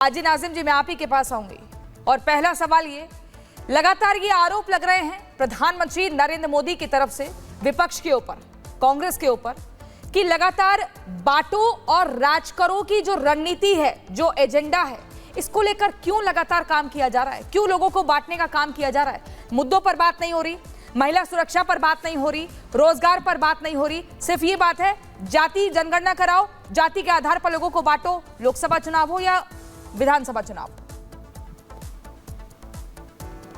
हाजी नाजिम जी, मैं आप ही के पास आऊंगी और पहला सवाल ये, लगातार ये आरोप लग रहे हैं प्रधानमंत्री नरेंद्र मोदी की तरफ से विपक्ष के ऊपर, कांग्रेस के ऊपर, कि लगातार बांटो और राज करो की जो रणनीति है, जो एजेंडा है, इसको लेकर क्यों लगातार काम किया जा रहा है? क्यों लोगों को बांटने का काम किया जा रहा है? मुद्दों पर बात नहीं हो रही, महिला सुरक्षा पर बात नहीं हो रही, रोजगार पर बात नहीं हो रही, सिर्फ ये बात है जाति जनगणना कराओ, जाति के आधार पर लोगों को बांटो, लोकसभा चुनाव हो या विधानसभा चुनाव।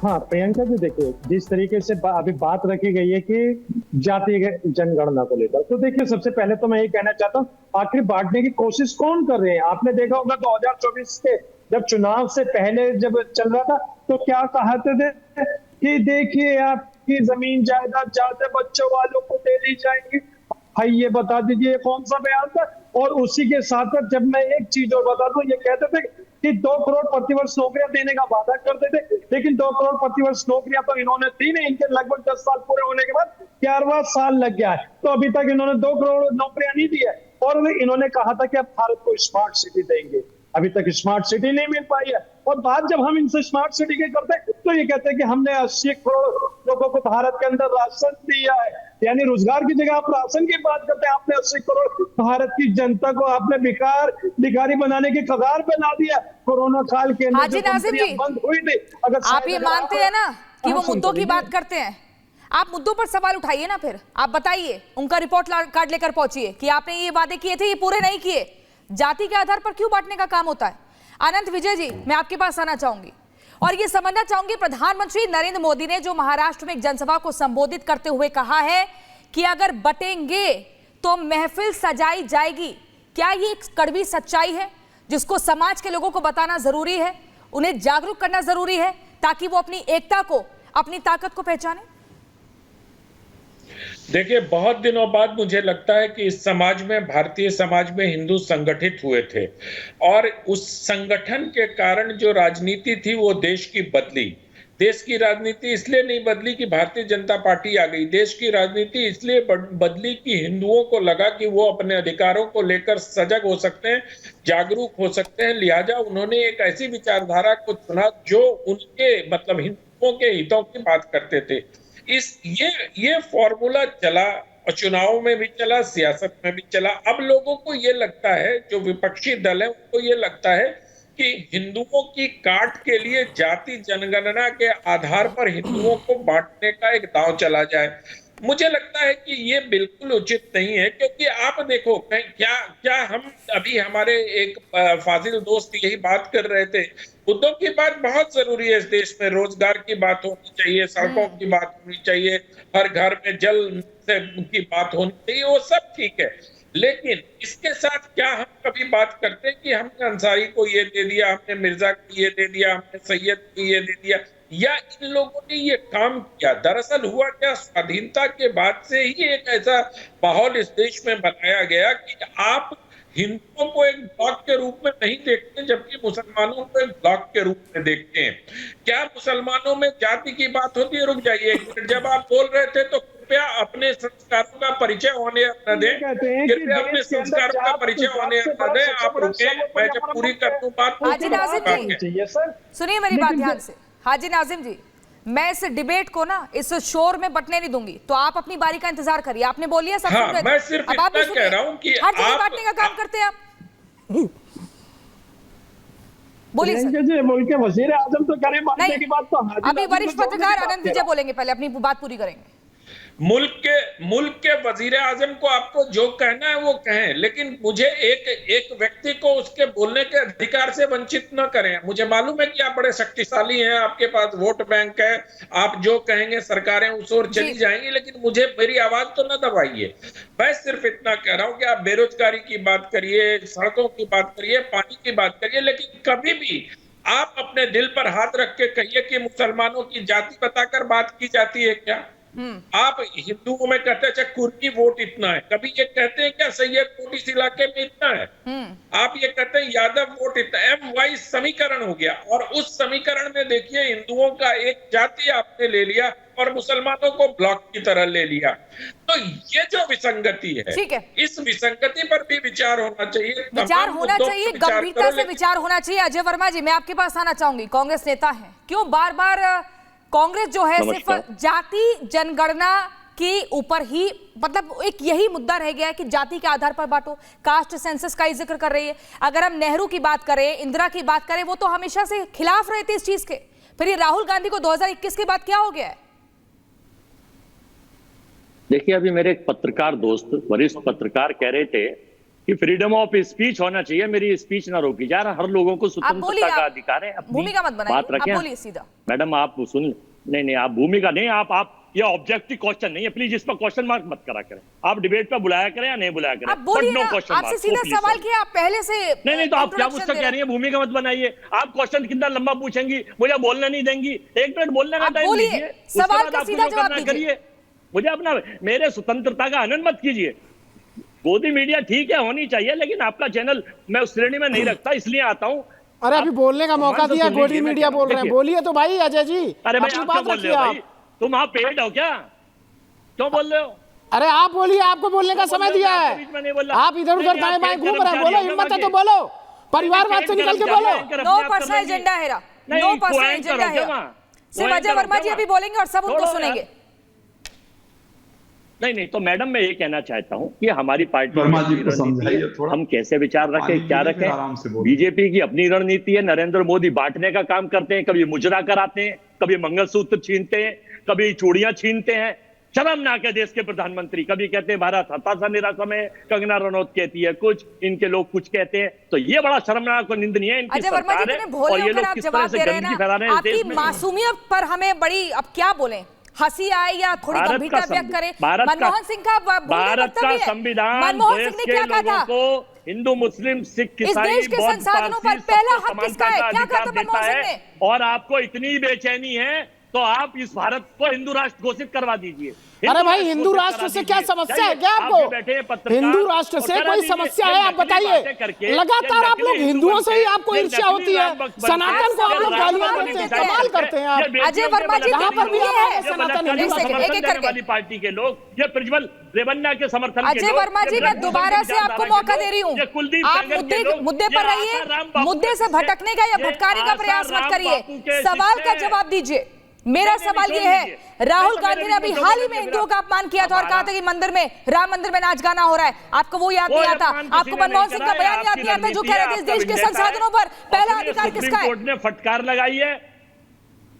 हाँ प्रियंका जी, देखिए जिस तरीके से अभी बात रखी गई है कि जाति जनगणना को लेकर, तो देखिए सबसे पहले तो मैं ये कहना चाहता हूँ, आखिर बांटने की कोशिश कौन कर रहे हैं? आपने देखा होगा 2024 के जब चुनाव से पहले जब चल रहा था तो क्या कहते थे कि देखिए आपकी जमीन जायदाद जाते बच्चों वालों को दे दी जाएंगी। भाई ये बता दीजिए कौन सा बयान था? और उसी के साथ साथ जब मैं एक चीज और बता दूं, ये कहते थे कि 2 करोड़ प्रतिवर्ष नौकरियां देने का वादा करते थे, लेकिन 2 करोड़ प्रतिवर्ष नौकरियां तो इन्होंने दी नहीं। इनके लगभग 10 साल पूरे होने के बाद 11वां साल लग गया है, तो अभी तक इन्होंने 2 करोड़ नौकरियां नहीं दी है। और इन्होंने कहा था कि अब भारत को स्मार्ट सिटी देंगे, अभी तक स्मार्ट सिटी नहीं मिल पाई है। और बात जब हम इनसे स्मार्ट सिटी की करते हैं तो ये कहते हैं कि हमने 80 करोड़ लोगों को भारत के अंदर राशन दिया है, यानी रोजगार की जगह आप राशन की बात करते हैं। आपने 80 करोड़ भारत की जनता को आपने भिखारी बनाने की कगार पे ला दिया। कोरोना काल के अंदर जो कंपनियां बंद हुई थी, अगर आप ये मानते हैं ना कि वो मुद्दों की बात करते हैं, आप मुद्दों पर सवाल उठाइए ना, फिर आप बताइए, उनका रिपोर्ट कार्ड लेकर पहुंचिए कि आपने ये वादे किए थे, ये पूरे नहीं किए। जाति के आधार पर क्यों बांटने का काम होता है? अनंत विजय जी, मैं आपके पास आना चाहूंगी और ये समझना चाहूंगी, प्रधानमंत्री नरेंद्र मोदी ने जो महाराष्ट्र में एक जनसभा को संबोधित करते हुए कहा है कि अगर बटेंगे तो महफिल सजाई जाएगी, क्या ये एक कड़वी सच्चाई है जिसको समाज के लोगों को बताना जरूरी है, उन्हें जागरूक करना जरूरी है ताकि वो अपनी एकता को, अपनी ताकत को पहचाने? देखिए, बहुत दिनों बाद मुझे लगता है कि इस समाज में, भारतीय समाज में हिंदू संगठित हुए थे और उस संगठन के कारण जो राजनीति थी वो देश की बदली। देश की राजनीति इसलिए नहीं बदली कि भारतीय जनता पार्टी आ गई, देश की राजनीति इसलिए बदली कि हिंदुओं को लगा कि वो अपने अधिकारों को लेकर सजग हो सकते हैं, जागरूक हो सकते हैं। लिहाजा उन्होंने एक ऐसी विचारधारा को चुना जो उनके मतलब हिंदुओं के हितों की बात करते थे। ये फॉर्मूला चला और चुनाव में भी चला, सियासत में भी चला। अब लोगों को ये लगता है, जो विपक्षी दल है उनको ये लगता है कि हिंदुओं की काट के लिए जाति जनगणना के आधार पर हिंदुओं को बांटने का एक दांव चला जाए। मुझे लगता है कि ये बिल्कुल उचित नहीं है, क्योंकि आप देखो क्या हम अभी हमारे एक फाजिल दोस्त यही बात कर रहे थे, मुद्दों की बात बहुत जरूरी है इस देश में। रोजगार की बात होनी चाहिए, सड़कों की बात होनी चाहिए, हर घर में जल की बात होनी चाहिए, वो सब ठीक है। लेकिन इसके साथ क्या हम कभी बात करते हैं कि हमने अंसारी को ये दे दिया, हमने मिर्जा को ये दे दिया, हमने सैयद को ये दे दिया, या इन लोगों ने ये काम किया? दरअसल हुआ क्या, स्वाधीनता के बाद से ही एक ऐसा माहौल इस देश में बनाया गया कि आप हिंदुओं को एक ब्लॉक के रूप में नहीं देखते, जबकि मुसलमानों को एक ब्लॉक के रूप में देखते हैं। क्या मुसलमानों में जाति की बात होती है? रुक जाइए, जब आप बोल रहे थे तो कृपया अपने संस्कारों का परिचय होने न दें, कृपया अपने संस्कारों का परिचय होने न दें। आप रुके, मैं जब पूरी कर दूं बात। हाजी नाजिम जी, सुनिए मेरी बात ध्यान से। हाजी नाजिम जी, मैं इस डिबेट को ना इस शोर में बटने नहीं दूंगी, तो आप अपनी बारी का इंतजार करिए। आपने बोलिए सब हाँ, मैं सिर्फ इतना कह रहा हूं कि हर जगह बांटने का काम करते हैं आप। बोलिए सर। मुल्क के वजीर आजम तो करें बांटने की बात, तो अभी वरिष्ठ पत्रकार अनंत विजय बोलेंगे, पहले अपनी बात पूरी करेंगे। मुल्क के वजीर आजम को आपको जो कहना है वो कहें, लेकिन मुझे एक व्यक्ति को उसके बोलने के अधिकार से वंचित न करें। मुझे मालूम है कि आप बड़े शक्तिशाली हैं, आपके पास वोट बैंक है, आप जो कहेंगे सरकारें उस ओर चली जाएंगी, लेकिन मुझे मेरी आवाज तो न दबाइए। मैं सिर्फ इतना कह रहा हूं कि आप बेरोजगारी की बात करिए, सड़कों की बात करिए, पानी की बात करिए, लेकिन कभी भी आप अपने दिल पर हाथ रख के कहिए कि मुसलमानों की जाति बताकर बात की जाती है क्या? आप हिंदुओं में कहते हैं कुर्मी वोट इतना है, कभी ये कहते हैं क्या सैयद वोट इस इलाके में इतना है? आप ये कहते हैं यादव वोट इतना। एम वाई समीकरण हो गया, और उस समीकरण में देखिए हिंदुओं का एक जाति आपने ले लिया और मुसलमानों को ब्लॉक की तरह ले लिया। तो ये जो विसंगति ठीक है, है। इस विसंगति पर भी विचार होना चाहिए, विचार तमाम होना मुद्दों पर चाहिए, विचार गंभीरता करो, से लेकिन विचार होना चाहिए। अजय वर्मा जी, मैं आपके पास आना चाहूंगी, कांग्रेस नेता हैं, क्यों बार बार कांग्रेस जो है सिर्फ जाति जनगणना के ऊपर ही, मतलब एक यही मुद्दा रह गया है कि जाति के आधार पर बांटो, कास्ट सेंसस का ही जिक्र कर रही है। अगर हम नेहरू की बात करें, इंदिरा की बात करें, वो तो हमेशा से खिलाफ रहे थे इस चीज के। फिर ये राहुल गांधी को 2021 के बाद क्या हो गया है? देखिए, अभी मेरे एक पत्रकार दोस्त, वरिष्ठ पत्रकार कह रहे थे कि फ्रीडम ऑफ स्पीच होना चाहिए, मेरी स्पीच ना रोकी जा रहा। हर लोगों को स्वतंत्रता का अधिकार है, भूमिका मत बनाइए, बात रखें। आप बोलिए सीधा। मैडम आप सुन, नहीं आप भूमिका नहीं, आप ये ऑब्जेक्टिव क्वेश्चन नहीं है, प्लीज इस पर क्वेश्चन मार्क मत करा करें। आप डिबेट पे बुलाया करें या नहीं बुलाया करें, आप बोलिए ना, आपसे सीधा सवाल किया, आप पहले से नहीं तो आप क्या मुझसे कह रही है भूमिका मत बनाइए। आप क्वेश्चन कितना लंबा पूछेंगी, मुझे बोलने नहीं देंगी, 1 मिनट बोलने का टाइम दीजिए, सवाल का सीधा जवाब दीजिए। मुझे अपना, मेरे स्वतंत्रता का हनन मत कीजिए। गोदी मीडिया ठीक है, होनी चाहिए, लेकिन आपका चैनल मैं उस श्रेणी में नहीं रखता, इसलिए आता हूँ। अरे अभी बोलने का मौका दिया, गोदी मीडिया बोल रहे हैं, बोलिए तो भाई अजय जी। अरे भाई आप क्या बोल रहे हो भाई, तुम वहां पेड हो क्या, क्यों बोल रहे हो? अरे आप बोलिए, आपको बोलने का समय दिया है, आप इधर उधर दाएं बाएं घूम रहे हैं, बोलो, हिम्मत है तो बोलो, परिवारवाद से निकल के बोलो। नो पर्सनल एजेंडा है, नो पर्सनल एजेंडा है। सिर्फ अजय वर्मा जी अभी बोलेंगे और सब उनको सुनेंगे। नहीं तो मैडम मैं ये कहना चाहता हूं कि हमारी पार्टी वर्मा जी को समझाइए थोड़ा, हम कैसे विचार रखें, क्या रखें। बीजेपी की अपनी रणनीति है, नरेंद्र मोदी बांटने का काम करते हैं, कभी मुजरा कराते हैं, कभी मंगलसूत्र छीनते हैं, कभी चूड़ियां छीनते हैं। शर्मनाक है देश के प्रधानमंत्री, कभी कहते हैं भारत हताशा निराशा में, कंगना रनौत कहती है कुछ, इनके लोग कुछ कहते हैं, तो ये बड़ा शर्मनाक और निंदनीय है इनकी सरकार है। और ये लोग किस तरह से गंदगी फैला रहे हैं इस देश में। मासूमियत पर हमें बड़ी, अब क्या बोले, हंसी आए या थोड़ी गंभीरता व्यक्त करें। मनमोहन सिंह का भारत का संविधान मनमोहन सिंह ने क्या कहा था? हिंदू मुस्लिम सिख इस ईसाई देश के संसाधनों पर पहला हक किसका है? क्या कहा था मनमोहन सिंह ने? और आपको इतनी बेचैनी है तो आप इस भारत को हिंदू राष्ट्र घोषित करवा दीजिए। अरे भाई, हिंदू राष्ट्र से क्या समस्या है क्या आपको? हिंदू राष्ट्र से कोई समस्या है आप बताइए। लगातार आप लोग हिंदुओं से ही आपको ईर्ष्या होती है, सनातन को आप लोग गालियां देते हैं, कमाल करते हैं आप। अजय वर्मा जी यहाँ पर भी है सनातन वाली पार्टी के लोग, ये प्रज्वल रेवन्ना के समर्थन। अजय वर्मा जी, मैं दोबारा से आपको मौका दे रही हूँ, आप मुद्दे पर रहिए, मुद्दे से भटकने का या भटकाने का प्रयास मत करिए, सवाल का जवाब दीजिए। मेरा सवाल ये है, राहुल गांधी ने अभी हाल ही में हिंदुओं का अपमान किया था और कहा था कि मंदिर में, राम मंदिर में नाच गाना हो रहा है, आपको वो याद नहीं आता? आपको मनमोहन सिंह का बयान याद नहीं आता जो कह रहे थे इस देश के संसाधनों पर पहला अधिकार किसका है? कोर्ट ने फटकार लगाई है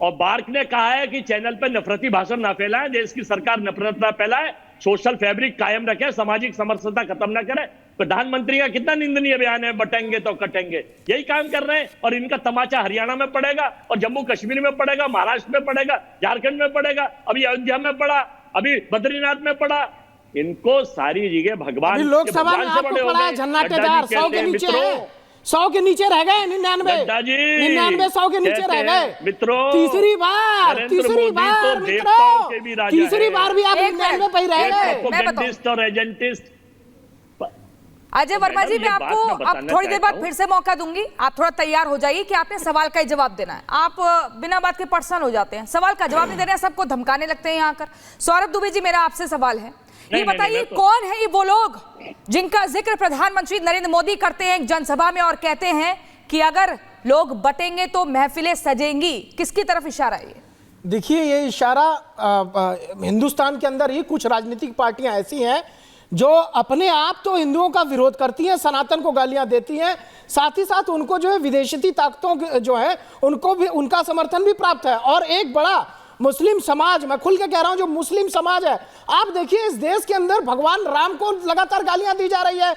और बार्क ने कहा है कि चैनल पर नफरती भाषण ना फैलाएं, देश की सरकार नफरत ना फैलाए, सोशल फैब्रिक कायम रखे, सामाजिक समरसता खत्म ना करे। प्रधानमंत्री का कितना निंदनीय बयान है, बटेंगे तो कटेंगे, यही काम कर रहे हैं। और इनका तमाचा हरियाणा में पड़ेगा और जम्मू कश्मीर में पड़ेगा, महाराष्ट्र में पड़ेगा, झारखंड में पड़ेगा, अभी अयोध्या में पड़ा, अभी बद्रीनाथ में पड़ा। इनको सारी जगह भगवान लोकसभा में आपको पड़ा है झन्नाटेदार, 100 के नीचे है, 100 के नीचे रह गए, 99 100 के नीचे रह गए मित्रों। तीसरी बार मित्रों, तीसरी बार भी आप 99 पे ही रह गए। अजय वर्मा जी, मैं आपको अब थोड़ी देर बाद फिर से मौका दूंगी, आप थोड़ा तैयार हो जाइए कि आपने सवाल का ही जवाब देना है। आप बिना बात के पर्सनल हो जाते हैं, सवाल का जवाब नहीं दे रहे हैं, सबको धमकाने लगते हैं यहाँ आकर। सौरभ दुबे जी, मेरा आपसे सवाल है, ये बताइए कौन है ये वो लोग जिनका जिक्र प्रधानमंत्री नरेंद्र मोदी करते हैं एक जनसभा में और कहते हैं कि अगर लोग बटेंगे तो महफिलें सजेंगी? किसकी तरफ इशारा है ये? देखिए, ये इशारा हिंदुस्तान के अंदर ही कुछ राजनीतिक पार्टियां ऐसी हैं जो अपने आप तो हिंदुओं का विरोध करती हैं, सनातन को गालियां देती हैं, साथ ही साथ उनको जो है विदेशी ताकतों जो है उनको भी उनका समर्थन भी प्राप्त है। और एक बड़ा मुस्लिम समाज, मैं खुल के कह रहा हूं, जो मुस्लिम समाज है, आप देखिए इस देश के अंदर भगवान राम को लगातार गालियां दी जा रही है,